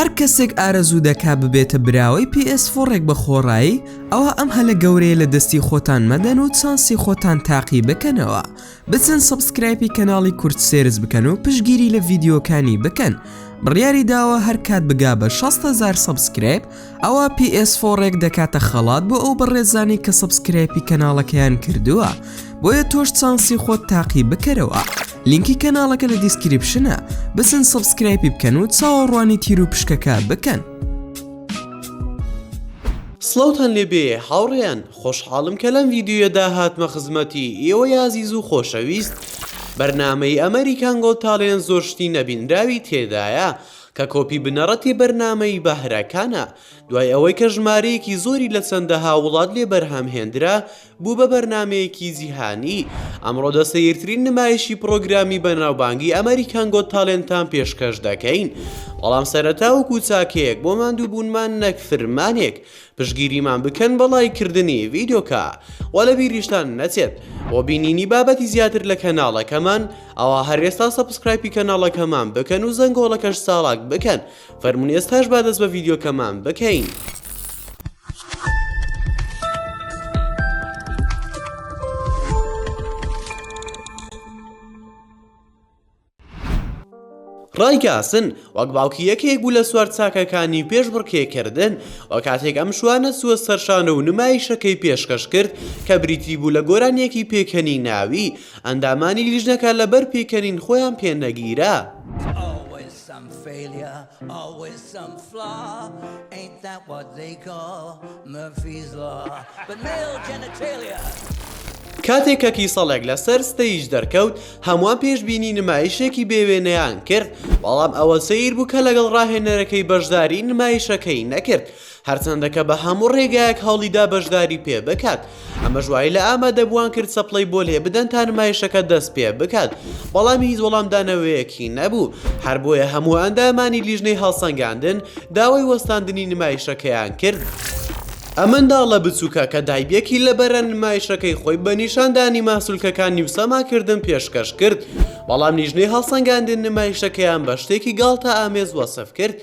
هەر کەسێک ئارەزوو دەکا ببێتە براوەی PS4 بە خۆڕایی ئەوە ئەم هەلە گەورەیە لە دەستی خۆتان مەدەن و چانسی خۆتان تاقی بکەنەوە. بچن سبسکرایبی کەناڵی کورت سێرز بکەن و پشگیری لە ڤیدیۆکانی بکەن. بڕیاری داوە هەر کات بگا بە 60,000 سبسکرایب ئەوە PS4 دەکاتە خەڵات بۆ ئەو بەڕێزانی کە سبسکرایبی کەناڵەکەیان کردووە. بۆیە تۆش چانسی خۆت تاقی بکەرەوە. لینکی کەناڵەکە لە دیسکریپشنە. بچن سبسکرایبی بکەن و چاوەڕوانی تیر و پشکەکە بکەن. سڵاوتان لێبێ هاوڕێیان، خۆشحاڵم کە لەم ڤیدیۆدا هاتمە خزمەتی ئێوەی ئازیز و خۆشەویست. بەرنامەی ئەمریکان گۆت تاڵێن زۆر شتی نەبینراوی تێدایە کە کۆپی بنەڕەتی بەرنامەی بەهرەکانە. دوای ئەوەی کە ژمارەیەکی زۆری لە چەندەها وڵات لێ بەرهەمهێنرا بوو بە بەرنامەیەکی جیهانی. ئەمڕۆ دەسەیرترین نمایشی پرۆگرامی بەناوبانگی ئەمریکان گۆت تاڵێنتان پێشکەش دەکەین. بەڵام سەرەتا وەکو چاکەیەک بۆ ماندوو بوونمان نەک فرمانێک پشگیریمان بکەن بە لایکردنی ڤیدیۆکە و لە بیریشتان نەچێت بۆ بینینی بابەتی زیاتر لە کەناڵەکەمان ئەوە هەرێستا سبسکرایبی کەناڵەکەمان بکەن و زەنگۆڵەکەش ساڵاک بکەن. فەرمون ئێستاش با دەست بە ڤیدیۆکەمان بکەین. ڕایگاسن وەک باوکی یەکێک بوو لە سوار چاکەکانی پێش بڕکێکردن و کاتێک ئەم شوانە سووە سەرشانە و نمایشەکەی پێشکەش کرد کە بریتی بوو لە گۆرانیەکی پێکەنی ناوی ئەندامانی لیژنەکە لەبەر پێکەنین خۆیان پێنەگیرا. Always some flaw, ain't that what they call Murphy's Law? But male genitalia. کاتێک کە کیسەڵێک لەسەر ستەیج دەرکەوت هەمووان پێشبینی نمایشێکی بێوێنەیان کرد، بەڵام ئەوە سەیر بوو کە لەگەڵ ڕاهێنەرەکەی بەشداری نمایشەکەی نەکرد، هەرچەندەکە بە هەموو ڕێگایەک هەوڵیدا بەشداری پێ بکات. ئەمە ژوای لە ئامادەبووان کرد سەپڵەی بۆ لێ بدەن تا نمایشەکە دەست پێ بکات، بەڵام هیچ وەڵامدانەوەیەکی نەبوو. هەر بۆیە هەموو ئەندامانی لیژنەی هەڵسەنگاندن داوای وەستاندنی نمایشەکەیان کرد. ئەمەنداڵە بچووکە کە دایبێکی لەبەرە نمایشەکەی خۆی بە نیشاندانی ماسوولکەکانی وسەماکردن پێشکەش کرد، بەڵام لیژنەی هەڵسەنگاندن نمایشەکەیان بە شتێکی گاڵتە ئامێز وەسف کرد.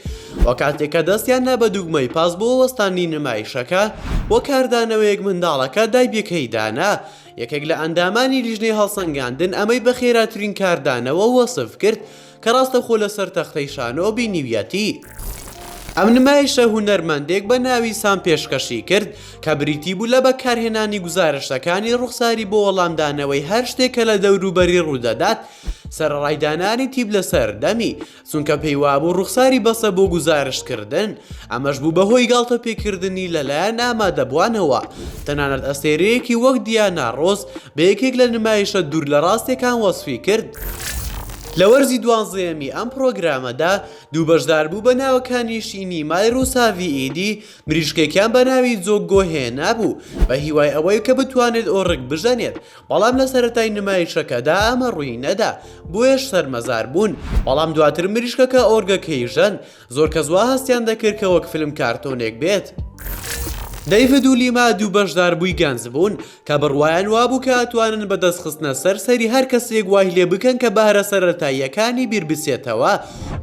وە کاتێک کە دەستیان نا بە دوگمەی پاس بۆ وەستانی نمایشەکە بۆ کاردانەوەیەک منداڵەکە دایبێکەی دانا. یەکێک لە ئەندامانی لیژنەی هەڵسەنگاندن ئەمەی بە خێراترین کاردانەوە وەسف کرد کە ڕاستەخۆ لەسەر تەختەی شانەوە بینیویەتی. ئەم نمایشە هونەرمەندێک بە ناوی سام پێشکەشی کرد کە بریتی بوو لە بەکارهێنانی گوزارشەکانی ڕوخساری بۆ وەڵامدانەوەی هەر شتێکە لە دەوروبەری ڕوودەدات سەرڕایدانانی تیب لەسەر دەمی، چونکە پێی وابوو ڕوخساری بەسە بۆ گوزارشکردن. ئەمەش بوو بەهۆی گاڵتە پێکردنی لەلایەن ئامادەبووانەوە. تەنانەت ئەستێرەیەکی وەک دیانا ڕۆز بە یەکێک لە نمایشە دوور لە ڕاستێکان وەسفی کرد. لە وەرزی 12ەمی ئەم پرۆگرامەدا دوو بەشدار بوو بە ناوەکانی شینی مای ڕووساوی ئیدی، مریشکێکیان بە ناوی جۆگۆ هێنا بوو بە هیوای ئەوەی کە بتوانێت ئۆڕک بژەنێت، بەڵام لە سەرەتای نمایشەکەدا ئەمە ڕووی نەدا، بۆیەش سەرمەزار بوون. بەڵام دواتر مریشکەکە ئۆرگەکەی ژەن. زۆر کەس وا هەستیان دەکرد کە وەک فیلم کارتۆنێک بێت. دەیڤد و لیما دوو بەشدار بووی گەنج بوون کە بڕوایان وابوو کە ئەتوانن بەدەستخستنە سەرسەری هەر کەسێک وای لێ بکەن کە بەهرە سەرەتاییەکانی بیر بچێتەوە.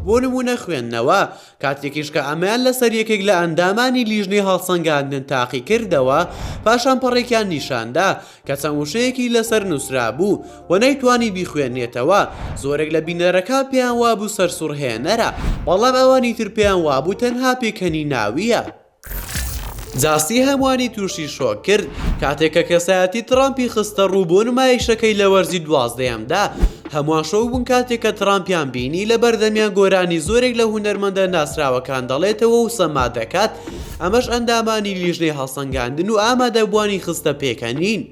بۆ نمونە خوێندنەوە، کاتێکیش کە ئەمەیان لەسەر یەکێک لە ئەندامانی لیژنەی هەڵسەنگاندن تاقی کردەوە، پاشان پەڕێکیان نیشاندا کە چەند وشەیەکی لەسەر نووسرا بوو و نەیتوانی بیخوێنێتەوە. زۆرێک لە بینەرەکە پێیان وابوو سەرسوڕهێنەرە، بەڵام ئەوانی تر پێیان وابوو تەنها پێکەنی ناویە. جاستی هەمووانی تووشی شۆک کرد کاتێک کە کەسایەتی ترامپی خستە ڕوو بۆ نمایشەکەی لە وەرزی 12ەمدا. هەمووان شۆک بوون کاتێک کە ترامپیان بینی لە بەردەمیان گۆرانی زۆرێک لە هونەرمەندە ناسراوەکان دەڵێتەوە و سەما دەکات. ئەمەش ئەندامانی لیژنەی هەڵسەنگاندن و ئامادەبوانی خستە پێکەنین.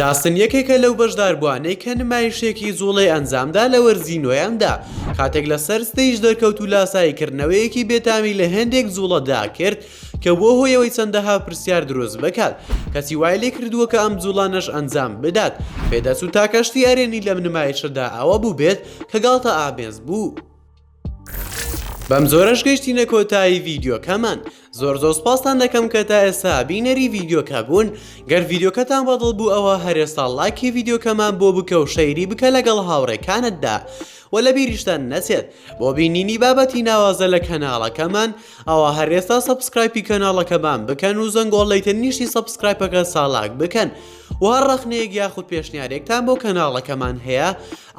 داستن یەکێکە لەو بەشداربوانەی کە نمایشێکی زوڵەی ئەنجامدا لە وەرزی نۆیەمدا، کاتێک لەسەر ستەیج دەرکەوت و لاساییکردنەوەیەکی بێتامی لە هەندێک زوڵەدا کرد کە بۆ هۆیەوەی چەندەها پرسیار دروست بکات. کەسی وای لێ کردووە کە ئەم جوڵانەش ئەنجام بدات. پێدەچوو تا کەشتی ئەرێنی لەم نمایشەدا ئەوە بوو بێت کە گاڵتە ئامێز بوو. بەم زۆرەش گەیشتینە کۆتایی ڤیدیۆکەمان. زۆر سوپاستان دەکەم کە تا ئێستا بینەری ڤیدیۆکە بوون. گەر ڤیدیۆکەتان بەدڵ بوو ئەوە هەرێستا لایکی ڤیدیۆکەمان بۆ بکە و شەیری بکە لەگەڵ هاوڕێکانتدا. و لە بیریشتان نەچێت بۆ بینینی بابەتی ناوازە لە کەناڵەکەمان ئەوە هەرێستا سەبسکرایبی کەناڵەکەمان بکەن و زەنگۆڵەیتە نیشتی سەبسکرایبەکە ساڵاک بکەن و هەر ڕەخنەیەک یاخود پێشنیارێکتان بۆ کەناڵەکەمان هەیە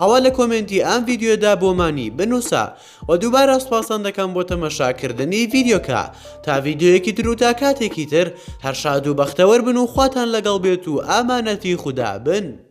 ئەوە لە کۆمنتی ئەم ڤیدیۆدا بۆمانی بنووسە و دووبارە سوپاسان دەکەم بۆ تەمەشاکردنی ڤیدیۆکە تا ڤیدیۆیەکی تر و تا کاتێکی تر هەر شاد و بەختەوەر بن و خواتان لەگەڵ بێت و ئامانەتی خودا بن.